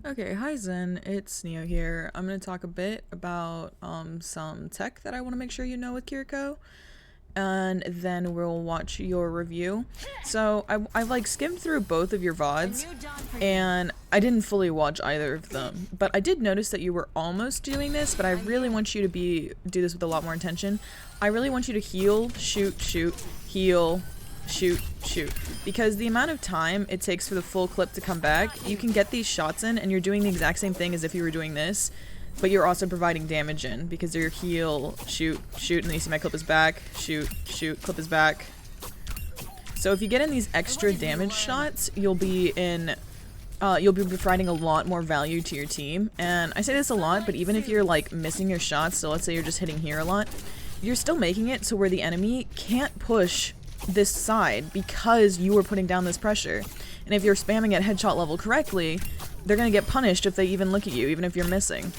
Okay, hi Zen, it's Neo here. I'm going to talk a bit about some tech that I want to make sure you know with Kiriko, and then we'll watch your review. So I like skimmed through both of your VODs, and I didn't fully watch either of them, but I did notice that you were almost doing this, but I really want you to do this with a lot more intention. I really want you to heal, shoot, shoot, heal, shoot, shoot. Because the amount of time it takes for the full clip to come back, you can get these shots in and you're doing the exact same thing as if you were doing this, but you're also providing damage in because they're heal, shoot, shoot, and then you see my clip is back, shoot, shoot, clip is back. So if you get in these extra damage shots, you'll be providing a lot more value to your team. And I say this a lot, but even if you're like missing your shots, so let's say you're just hitting here a lot, you're still making it so where the enemy can't push this side because you were putting down this pressure. And if you're spamming at headshot level correctly, they're gonna get punished if they even look at you, even if you're missing.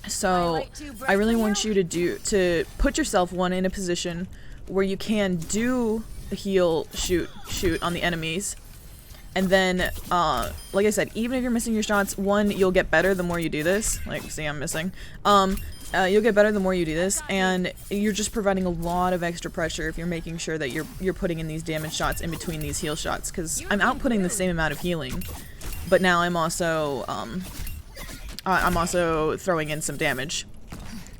So I really want you to put yourself in a position where you can do heal, shoot, shoot on the enemies. And then, like I said, even if you're missing your shots, you'll get better the more you do this. Like, see, I'm missing. You'll get better the more you do this, and you're just providing a lot of extra pressure if you're making sure that you're putting in these damage shots in between these heal shots, because I'm outputting the same amount of healing, but now I'm also throwing in some damage.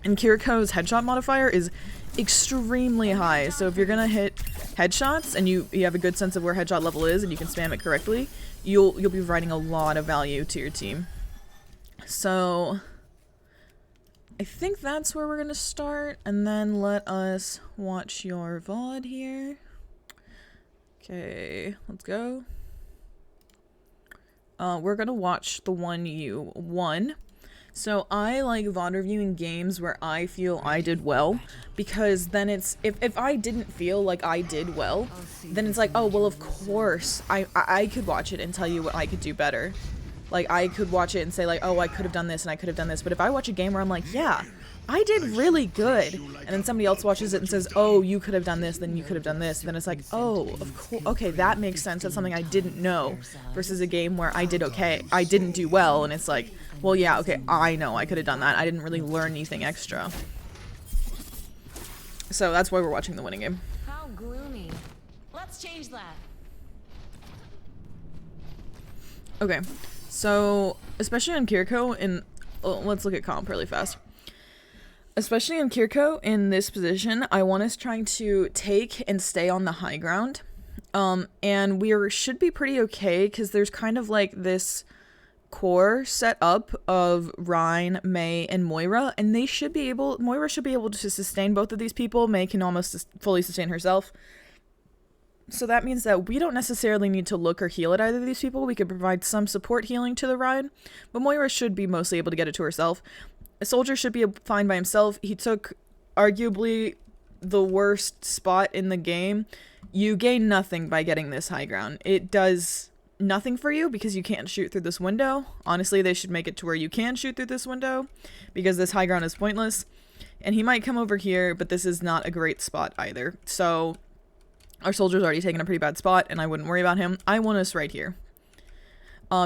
And Kiriko's headshot modifier is extremely high, so if you're gonna hit headshots and you have a good sense of where headshot level is and you can spam it correctly, you'll be providing a lot of value to your team. So I think that's where we're gonna start, and then let us watch your VOD here. Okay, let's go. We're gonna watch the one you won. So I like VOD reviewing games where I feel I did well, because then it's, if I didn't feel like I did well, then it's like, oh, well, of course, I could watch it and tell you what I could do better. Like, I could watch it and say, like, oh, I could have done this and I could have done this. But if I watch a game where I'm like, yeah, I did really good, and then somebody else watches it and says, oh, you could have done this, then you could have done this, then it's like, oh, of course, okay, that makes sense. That's something I didn't know. Versus a game where I did okay, I didn't do well, and it's like, well, yeah, okay, I know I could have done that. I didn't really learn anything extra. So that's why we're watching the winning game. How gloomy. Let's change that. Okay. So, especially on Kiriko, let's look at comp really fast. Especially in Kiriko, in this position, I want us trying to take and stay on the high ground. And we should be pretty okay, because there's kind of like this core set up of Rhine, Mei, and Moira, and Moira should be able to sustain both of these people. Mei can almost fully sustain herself. So that means that we don't necessarily need to look or heal at either of these people. We could provide some support healing to the Rhine, but Moira should be mostly able to get it to herself. A soldier should be fine by himself. He took arguably the worst spot in the game. You gain nothing by getting this high ground. It does nothing for you because you can't shoot through this window. Honestly, they should make it to where you can shoot through this window, because this high ground is pointless. And he might come over here, but this is not a great spot either. So our soldier's already taken a pretty bad spot, and I wouldn't worry about him. I want us right here.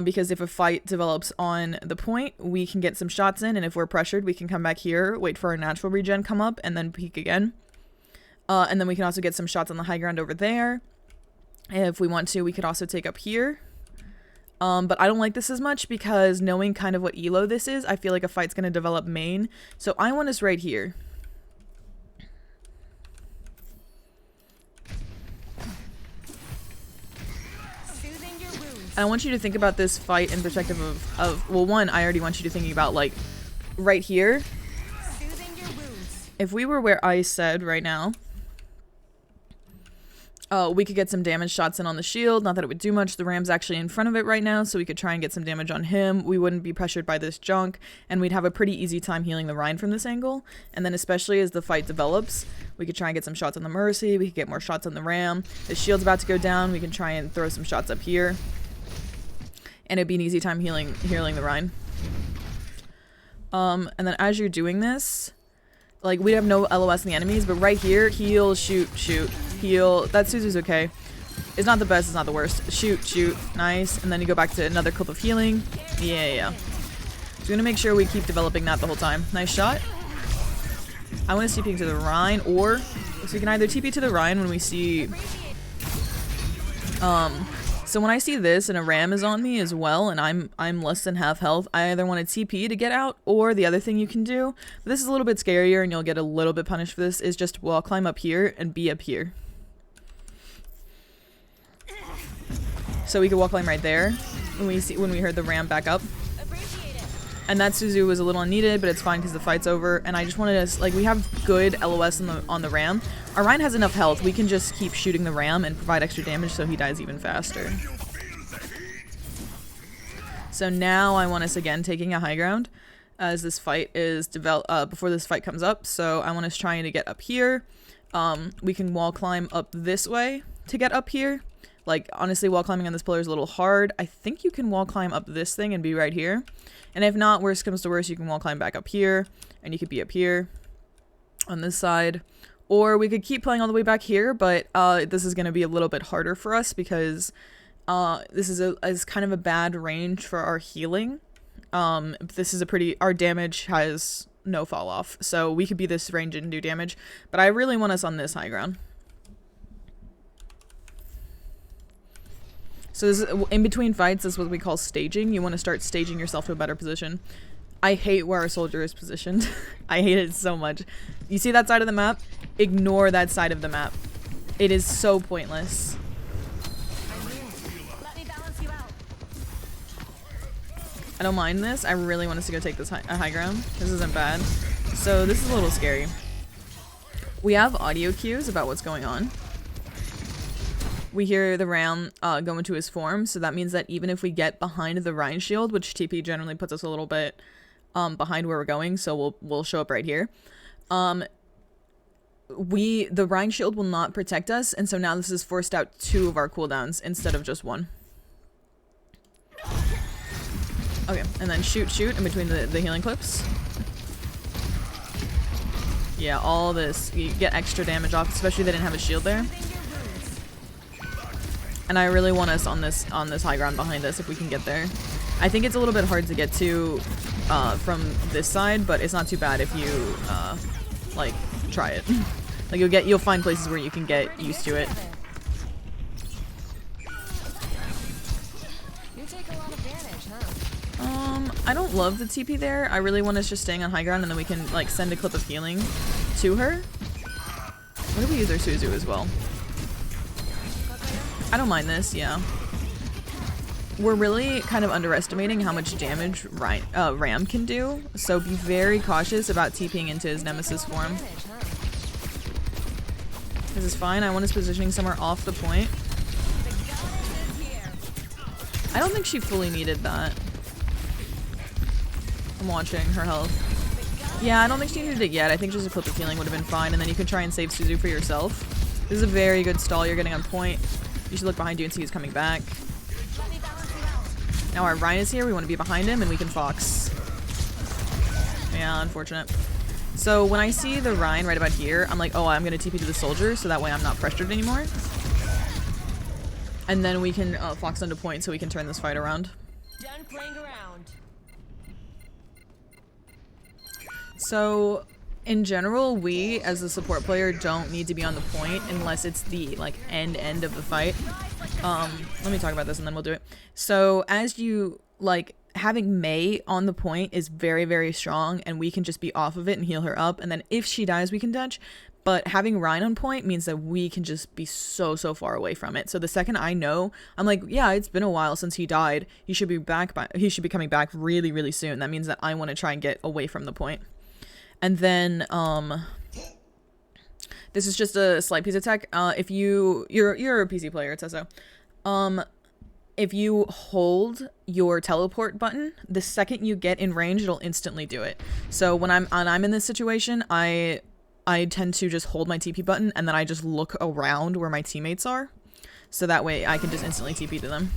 Because if a fight develops on the point, we can get some shots in, and if we're pressured, we can come back here, wait for our natural regen come up, and then peek again. And then we can also get some shots on the high ground over there. If we want to, we could also take up here. But I don't like this as much, because knowing kind of what elo this is, I feel like a fight's going to develop main. So I want us right here. And I want you to think about this fight in perspective of well, one, I already want you to thinking about, like, right here. If we were where I said right now, we could get some damage shots in on the shield. Not that it would do much. The Ram's actually in front of it right now, so we could try and get some damage on him. We wouldn't be pressured by this junk, and we'd have a pretty easy time healing the Rhine from this angle. And then especially as the fight develops, we could try and get some shots on the Mercy. We could get more shots on the Ram. The shield's about to go down. We can try and throw some shots up here. And it'd be an easy time healing the Rhine. And then as you're doing this, like, we have no LOS in the enemies, but right here, heal, shoot, shoot, heal. That Suzu's okay. It's not the best, it's not the worst. Shoot, shoot, nice. And then you go back to another clip of healing. Yeah. So we're gonna make sure we keep developing that the whole time. Nice shot. I want to TP to the Rhine, or so we can either TP to the Rhine when we see. So when I see this and a ram is on me as well, and I'm less than half health, I either want to TP to get out, or the other thing you can do. But this is a little bit scarier, and you'll get a little bit punished for this. Is just wall climb up here and be up here. So we could wall climb right there when we heard the ram back up. And that Suzu was a little unneeded, but it's fine because the fight's over. And I just wanted to, like, we have good LOS on the ram. Our Rhine has enough health. We can just keep shooting the ram and provide extra damage so he dies even faster. So now I want us again taking a high ground as this fight is before this fight comes up. So I want us trying to get up here. We can wall climb up this way to get up here. Like, honestly, wall climbing on this pillar is a little hard. I think you can wall climb up this thing and be right here. And if not, worst comes to worst, you can wall climb back up here. And you could be up here on this side. Or we could keep playing all the way back here, but this is going to be a little bit harder for us because this is kind of a bad range for our healing. This is our damage has no fall off. So we could be this range and do damage. But I really want us on this high ground. So this is, in between fights, this is what we call staging. You want to start staging yourself to a better position. I hate where our soldier is positioned. I hate it so much. You see that side of the map? Ignore that side of the map. It is so pointless. Let me balance you out. I don't mind this. I really want us to go take this high ground. This isn't bad. So this is a little scary. We have audio cues about what's going on. We hear the ram go into his form, so that means that even if we get behind the Rhine shield, which TP generally puts us a little bit behind where we're going, so we'll show up right here. The Rhine shield will not protect us, and so now this has forced out 2 of our cooldowns instead of just 1. Okay, and then shoot in between the healing clips. Yeah, all this, you get extra damage off, especially they didn't have a shield there. And I really want us on this high ground behind us if we can get there. I think it's a little bit hard to get to from this side, but it's not too bad if you like try it. Like you'll find places where you can get used to it. You take a lot of damage, huh? I don't love the TP there. I really want us just staying on high ground, and then we can like send a clip of healing to her. What do we use our Suzu as well? I don't mind this, yeah. We're really kind of underestimating how much damage Ram can do, so be very cautious about TPing into his Nemesis form. This is fine. I want us positioning somewhere off the point. I don't think she fully needed that. I'm watching her health. Yeah, I don't think she needed it yet. I think just a clip of healing would have been fine, and then you can try and save Suzu for yourself. This is a very good stall. You're getting on point. You should look behind you and see who's coming back. Now our Rhine is here. We want to be behind him, and we can Fox. Yeah, unfortunate. So when I see the Rhine right about here, I'm like, oh, I'm going to TP to the soldier, so that way I'm not pressured anymore. And then we can Fox onto point so we can turn this fight around. Done playing around. So in general, we as the support player don't need to be on the point unless it's the like end of the fight. Let me talk about this and then we'll do it. So as you like, having Mei on the point is very, very strong, and we can just be off of it and heal her up, and then if she dies we can dodge. But having Rhine on point means that we can just be so far away from it. So the second I know, I'm like, yeah, it's been a while since he died. He should be back he should be coming back really, really soon. That means that I want to try and get away from the point. And then this is just a slight piece of tech. If you're a PC player, it says so. If you hold your teleport button, the second you get in range, it'll instantly do it. So when I'm in this situation, I tend to just hold my TP button, and then I just look around where my teammates are. So that way I can just instantly TP to them.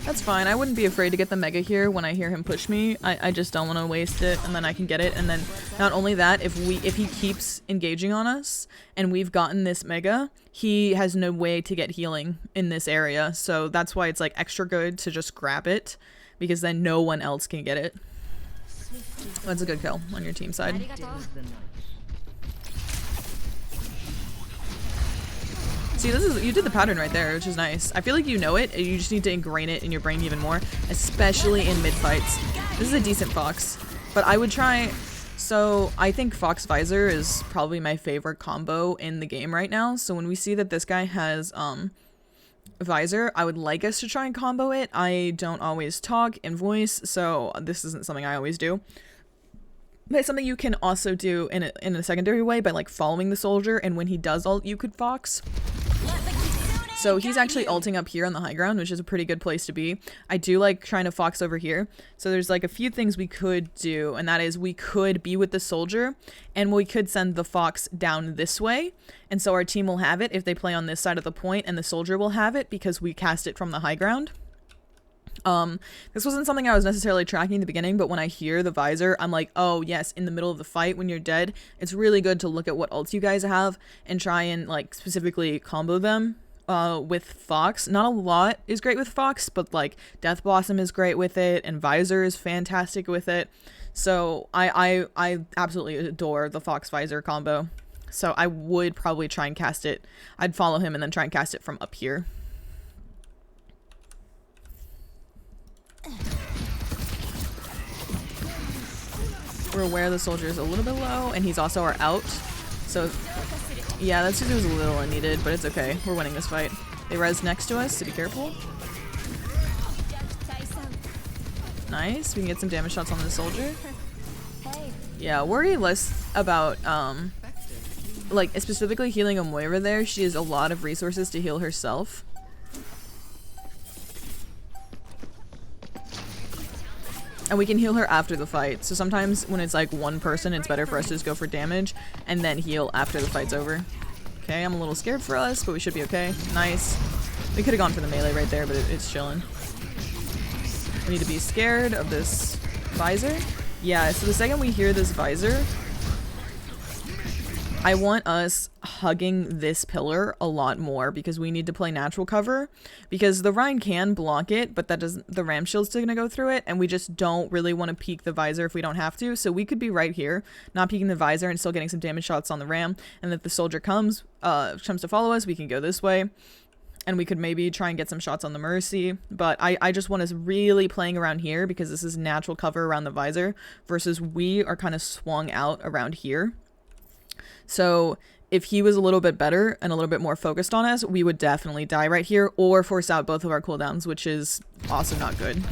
That's It's fine. I wouldn't be afraid to get the Mega here when I hear him push me. I just don't want to waste it, and then I can get it. And then not only that, if he keeps engaging on us and we've gotten this Mega, he has no way to get healing in this area. So that's why it's like extra good to just grab it, because then no one else can get it. That's a good kill on your team side. See, you did the pattern right there, which is nice. I feel like you know it, you just need to ingrain it in your brain even more, especially in mid-fights. This is a decent Fox, but I would try... So, I think Fox Visor is probably my favorite combo in the game right now, so when we see that this guy has, Visor, I would like us to try and combo it. I don't always talk in voice, so this isn't something I always do. But it's something you can also do in a secondary way by like following the soldier, and when he does ult, you could Fox. So he's actually ulting up here on the high ground, which is a pretty good place to be. I do like trying to Fox over here. So there's like a few things we could do, and that is we could be with the soldier, and we could send the Fox down this way. And so our team will have it if they play on this side of the point, and the soldier will have it because we cast it from the high ground. This wasn't something I was necessarily tracking in the beginning, but when I hear the Visor, I'm like, oh yes, in the middle of the fight when you're dead, it's really good to look at what ults you guys have and try and like specifically combo them with Fox. Not a lot is great with Fox, but like Death Blossom is great with it, and Visor is fantastic with it. So I absolutely adore the Fox Visor combo. So I would probably try and cast it. I'd follow him and then try and cast it from up here. We're aware the soldier is a little bit low, and he's also our out. So yeah, that Suzu was a little unneeded, but it's okay. We're winning this fight. They res next to us, so be careful. Nice. We can get some damage shots on the soldier. Yeah, worry less about, like, specifically healing a Moira there. She has a lot of resources to heal herself. And we can heal her after the fight. So sometimes when it's like one person, it's better for us to just go for damage and then heal after the fight's over. Okay, I'm a little scared for us, but we should be okay. Nice. We could have gone for the melee right there, but it's chilling. We need to be scared of this Visor. Yeah, so the second we hear this Visor, I want us hugging this pillar a lot more because we need to play natural cover, because the Rhine can block it, but that doesn't, the Ram Shield's still gonna go through it, and we just don't really want to peek the Visor if we don't have to. So we could be right here, not peeking the Visor and still getting some damage shots on the Ram, and if the soldier comes to follow us, we can go this way. And we could maybe try and get some shots on the Mercy, but I just want us really playing around here because this is natural cover around the Visor versus we are kind of swung out around here. So if he was a little bit better and a little bit more focused on us, we would definitely die right here or force out both of our cooldowns, which is also not good.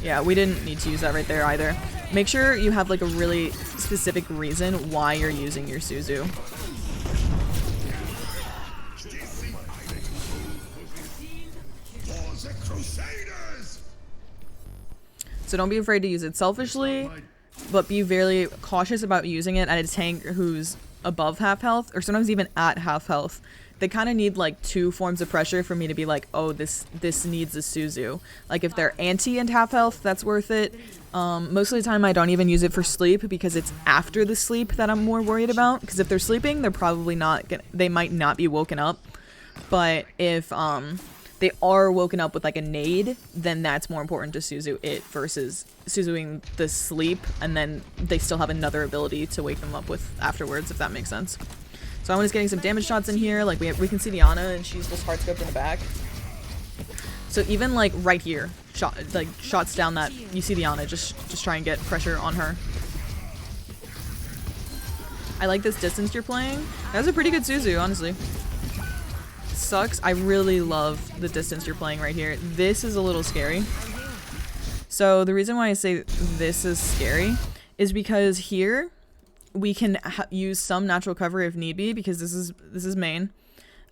Yeah, we didn't need to use that right there either. Make sure you have like a really specific reason why you're using your Suzu. So don't be afraid to use it selfishly, but be very cautious about using it at a tank who's above half health, or sometimes even at half health. They kind of need like two forms of pressure for me to be like, oh, this needs a Suzu. Like if they're anti and half health, that's worth it. Most of the time I don't even use it for sleep because it's after the sleep that I'm more worried about. Because if they're sleeping, they're probably not they might not be woken up. But if they are woken up with like a nade, then that's more important to Suzu it versus Suzuing the sleep, and then they still have another ability to wake them up with afterwards, if that makes sense. So I'm just getting some damage shots in here. Like we can see Diana, and she's just hard scoped in the back. So even like right here, shots down that you see Diana, just try and get pressure on her. I like this distance you're playing. That's a pretty good Suzu, honestly. Sucks. I really love the distance you're playing right here. This is a little scary. So the reason why I say this is scary is because here we can use some natural cover if need be, because this is main.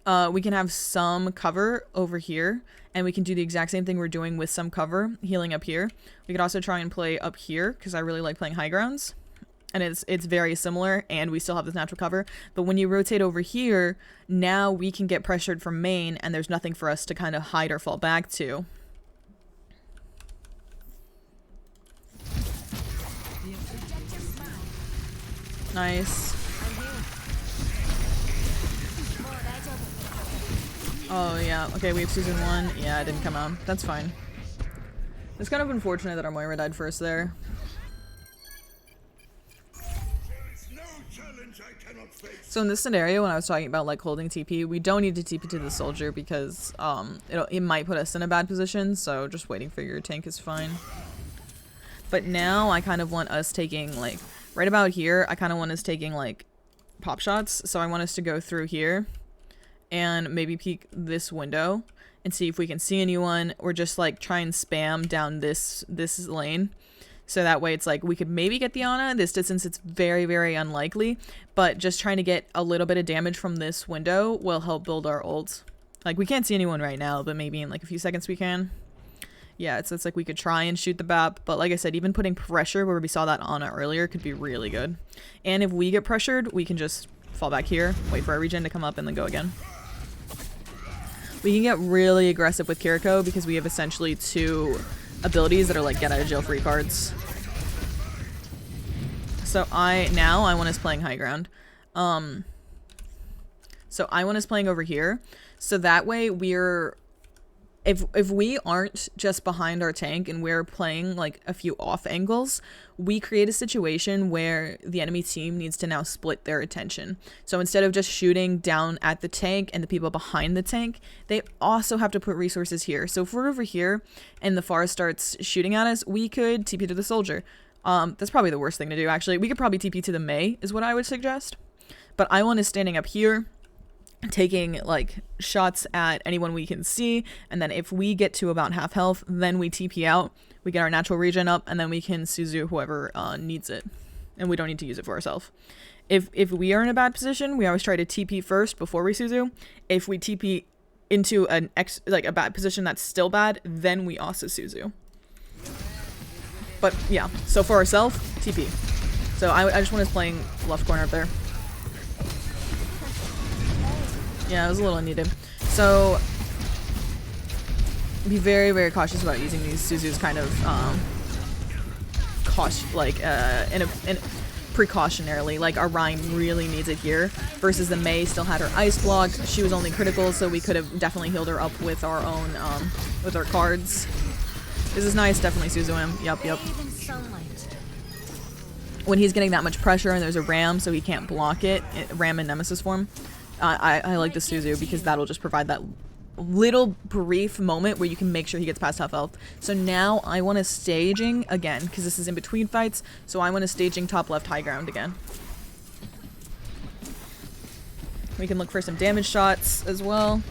We can have some cover over here, and we can do the exact same thing we're doing with some cover healing up here. We could also try and play up here because I really like playing high grounds. and it's very similar, and we still have this natural cover. But when you rotate over here, now we can get pressured from main, and there's nothing for us to kind of hide or fall back to. Nice. Oh yeah, okay, we have season 1. Yeah, it didn't come out. That's fine. It's kind of unfortunate that our Moira died first there. So in this scenario, when I was talking about like holding TP, we don't need to TP to the soldier because it might put us in a bad position, so just waiting for your tank is fine. But now I kind of want us taking like, right about here, I kind of want us taking like pop shots, so I want us to go through here and maybe peek this window and see if we can see anyone, or just like try and spam down this lane. So that way it's like we could maybe get the Ana. This distance it's very, very unlikely, but just trying to get a little bit of damage from this window will help build our ult. Like we can't see anyone right now, but maybe in like a few seconds we can. Yeah, it's like we could try and shoot the BAP, but like I said, even putting pressure where we saw that Ana earlier could be really good. And if we get pressured, we can just fall back here, wait for our regen to come up, and then go again. We can get really aggressive with Kiriko because we have essentially 2 abilities that are like get out of jail free cards. So I want us playing high ground. So I want us playing over here. So that way we're, if we aren't just behind our tank and we're playing like a few off angles, we create a situation where the enemy team needs to now split their attention. So instead of just shooting down at the tank and the people behind the tank, they also have to put resources here. So if we're over here and the forest starts shooting at us, we could TP to the soldier. That's probably the worst thing to do, actually. We could probably TP to the Mei is what I would suggest. But I want us standing up here, taking like shots at anyone we can see, and then if we get to about half health, then we TP out, we get our natural regen up, and then we can Suzu whoever needs it, and we don't need to use it for ourselves. If we are in a bad position, we always try to TP first before we Suzu. If we TP into a bad position that's still bad, then we also Suzu. But yeah, so for ourselves, TP. So I just want us playing left corner up there. Yeah, it was a little unneeded. So be very, very cautious about using these Suzus kind of precautionarily. Like our Rhine really needs it here versus the Mei still had her ice block. She was only critical, so we could have definitely healed her up with our own with our cards. This is nice, definitely Suzu him. Yep. When he's getting that much pressure and there's a ram so he can't block it, ram in Nemesis form. I like the Suzu because that'll just provide that little brief moment where you can make sure he gets past half health. So now I want to staging again because this is in between fights, so I want to staging top left high ground again. We can look for some damage shots as well.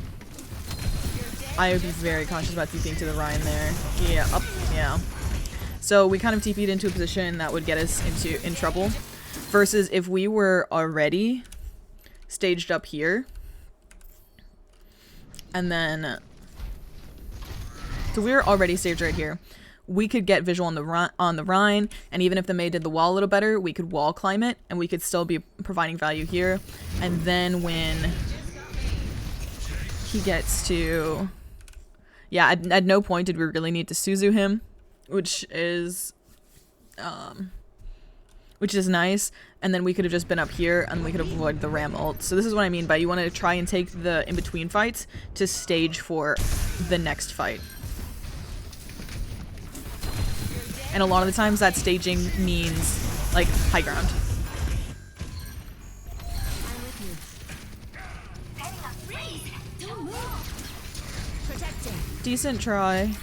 I would be very cautious about TPing to the Rhine there. Yeah, up, yeah. So we kind of TP'd into a position that would get us in trouble versus if we were already staged up here, and then so we're already staged right here. We could get visual on the Rhine, and even if the Mei did the wall a little better, we could wall climb it, and we could still be providing value here. And then when he gets to, yeah, at no point did we really need to Suzu him, which is nice. And then we could have just been up here and we could avoid the ram ult. So this is what I mean by you want to try and take the in-between fights to stage for the next fight. And a lot of the times that staging means like high ground. Decent try.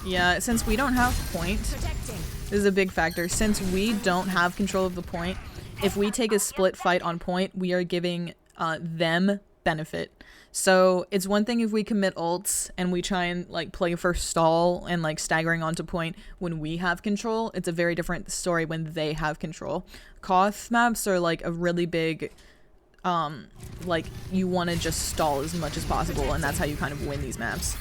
Yeah, since we don't have point, this is a big factor. Since we don't have control of the point, if we take a split fight on point, we are giving them benefit. So it's one thing if we commit ults and we try and like play for stall and like staggering onto point when we have control. It's a very different story when they have control. Koth maps are like a really big, like you want to just stall as much as possible, and that's how you kind of win these maps.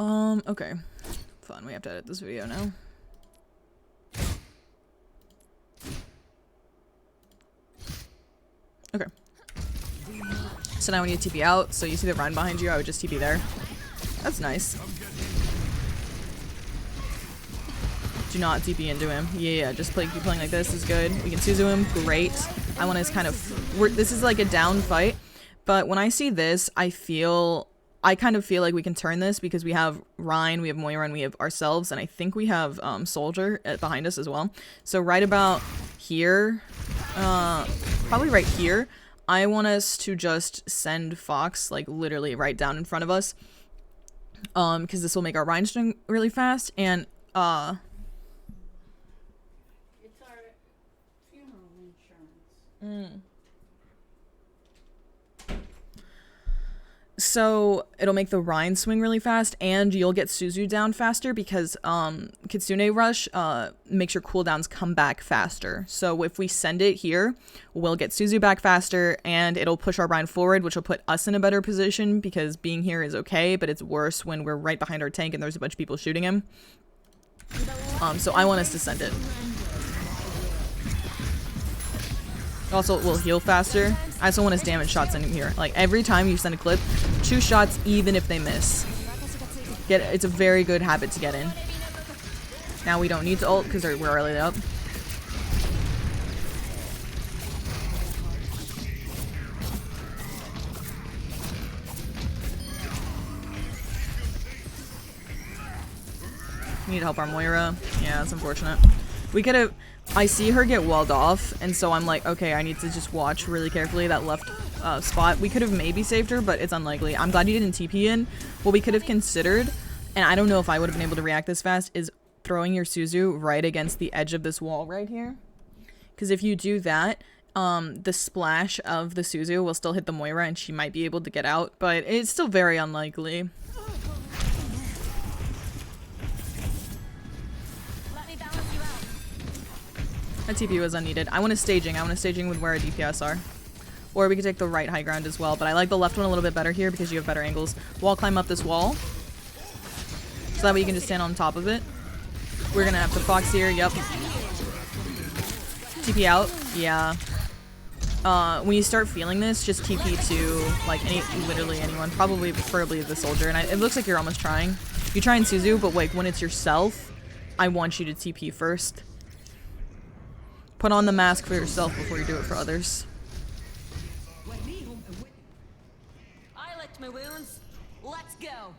Okay. Fun, we have to edit this video now. Okay. So now we need to TP out, so you see the Rhine behind you, I would just TP there. That's nice. Do not TP into him. Yeah, just keep playing like this is good. We can Suzu him, great. I want to kind of... this is like a down fight, but when I see this, I kind of feel like we can turn this because we have Rhine, we have Moira, and we have ourselves, and I think we have Soldier behind us as well. So right about here, probably right here, I want us to just send Fox like literally right down in front of us, because this will make our Rhine string really fast, and It's our funeral insurance. So it'll make the Rhine swing really fast, and you'll get Suzu down faster because Kitsune Rush makes your cooldowns come back faster. So if we send it here, we'll get Suzu back faster, and it'll push our Rhine forward, which will put us in a better position because being here is okay, but it's worse when we're right behind our tank and there's a bunch of people shooting him. So I want us to send it. Also, it will heal faster. I also want his damage shots in here. Like, every time you send a clip, 2 shots even if they miss. It's a very good habit to get in. Now we don't need to ult because we're already up. We need to help our Moira. Yeah, that's unfortunate. We could have... I see her get walled off, and so I'm like, okay, I need to just watch really carefully that left spot. We could have maybe saved her, but it's unlikely. I'm glad you didn't TP in. What we could have considered, and I don't know if I would have been able to react this fast, is throwing your Suzu right against the edge of this wall right here. Because if you do that, the splash of the Suzu will still hit the Moira, and she might be able to get out, but it's still very unlikely. That TP was unneeded. I want a staging. I want a staging with where our DPS are. Or we could take the right high ground as well, but I like the left one a little bit better here because you have better angles. Wall climb up this wall. So that way you can just stand on top of it. We're gonna have the Fox here, yep. TP out, yeah. When you start feeling this, just TP to like literally anyone, probably preferably the Soldier. And it looks like you're almost trying. You try and Suzu, but like when it's yourself, I want you to TP first. Put on the mask for yourself before you do it for others. I licked my wounds. Let's go.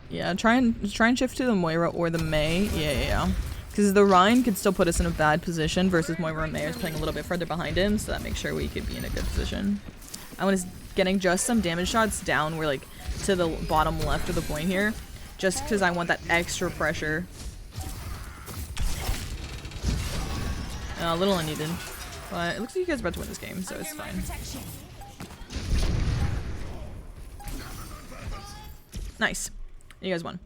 Yeah, try and shift to the Moira or the Mei. Yeah. Because the Rhine could still put us in a bad position versus Moira and Mei is playing a little bit further behind him, so that makes sure we could be in a good position. I want us getting just some damage shots down. We're like to the bottom left of the point here, just because I want that extra pressure. A little unneeded, but it looks like you guys are about to win this game, so it's fine. Nice. You guys won.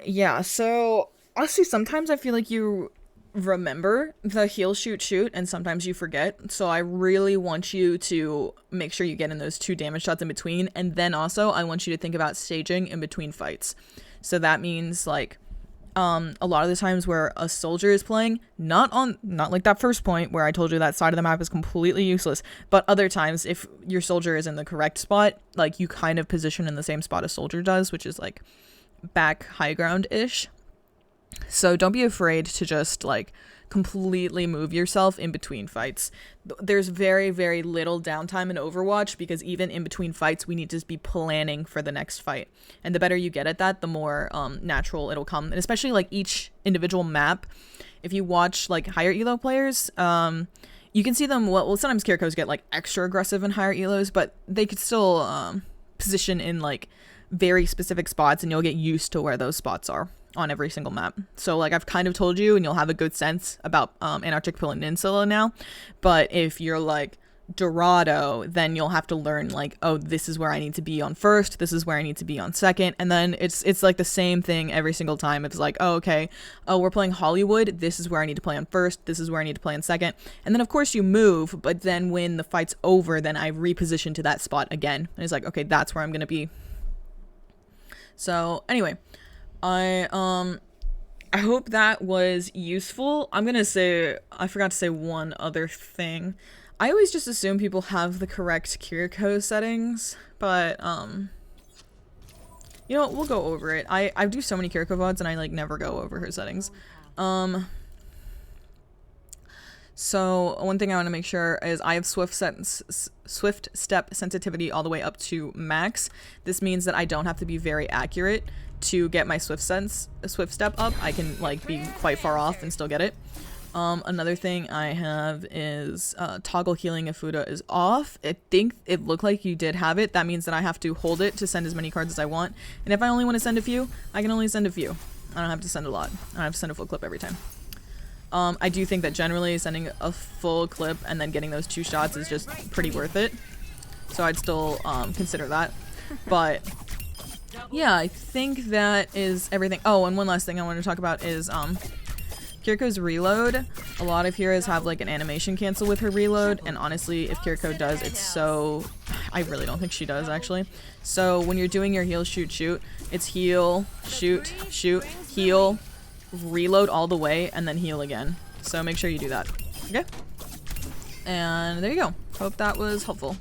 Yeah, so honestly, sometimes I feel like you remember the heal, shoot, and sometimes you forget. So I really want you to make sure you get in those 2 damage shots in between. And then also, I want you to think about staging in between fights. So that means, like, a lot of the times where a Soldier is playing, not like that first point where I told you that side of the map is completely useless, but other times if your Soldier is in the correct spot, like you kind of position in the same spot a Soldier does, which is like back high ground-ish. So don't be afraid to just like completely move yourself in between fights. There's very, very little downtime in Overwatch because even in between fights, we need to be planning for the next fight. And the better you get at that, the more natural it'll come. And especially like each individual map, if you watch like higher elo players, you can see them, well sometimes Kirikos get like extra aggressive in higher elos, but they could still position in like very specific spots and you'll get used to where those spots are on every single map. So like I've kind of told you and you'll have a good sense about Antarctic Peninsula now, but if you're like Dorado, then you'll have to learn like, oh, this is where I need to be on first, this is where I need to be on second, and then it's like the same thing every single time. It's like, oh, okay, oh, we're playing Hollywood, this is where I need to play on first, this is where I need to play on second, and then of course you move, but then when the fight's over, then I reposition to that spot again, and it's like, okay, that's where I'm gonna be. So anyway, I hope that was useful. I'm gonna say, I forgot to say one other thing. I always just assume people have the correct Kiriko settings, but, you know, we'll go over it. I do so many Kiriko VODs and I, like, never go over her settings. So, one thing I want to make sure is I have swift step sensitivity all the way up to max. This means that I don't have to be very accurate to get my swift step up. I can, like, be quite far off and still get it. Another thing I have is toggle healing if Fuda is off. I think it looked like you did have it. That means that I have to hold it to send as many cards as I want. And if I only want to send a few, I can only send a few. I don't have to send a lot. I don't have to send a full clip every time. I do think that generally sending a full clip and then getting those 2 shots is just pretty worth it. So I'd still consider that. But yeah, I think that is everything. Oh, and one last thing I want to talk about is Kiriko's reload. A lot of heroes have like an animation cancel with her reload, and honestly, if Kiriko does, it's so... I really don't think she does, actually. So when you're doing your heal, shoot, shoot, it's heal, shoot, shoot, heal, reload all the way, and then heal again. So make sure you do that. Okay? And there you go. Hope that was helpful.